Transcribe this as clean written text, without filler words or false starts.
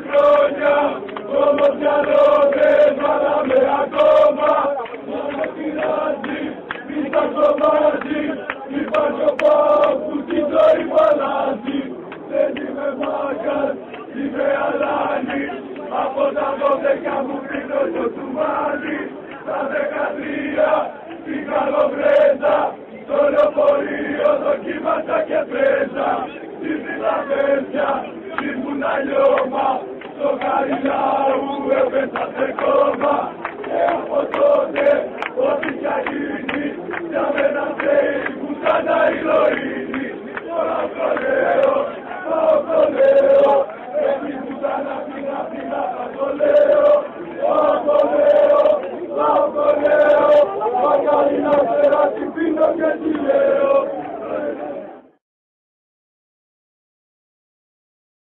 χρόνια, όμως μυαλό δεν βάλαμε ακόμα. Μα με πειράζει, πίτα στο μάζι, υπάρχει ο Πάοκ που την ζωή που αλλάζει. Δεν είμαι μάγκας, είμαι αλάνη, από τα 12 μου κρίνω το τσουμάνι. Στα 13 στην Καλοβρέτα, στο λεωφορείο δοκίμασα και πρέσα. Στη Φιλαδέλφια ήμουν αλλιώμα, στο Καριλάου έπεσα σε κόμμα. Και από τότε ό,τι κι αν γίνει, για μένα θέλει που σαν τα ηρωίνη. Τώρα το λέω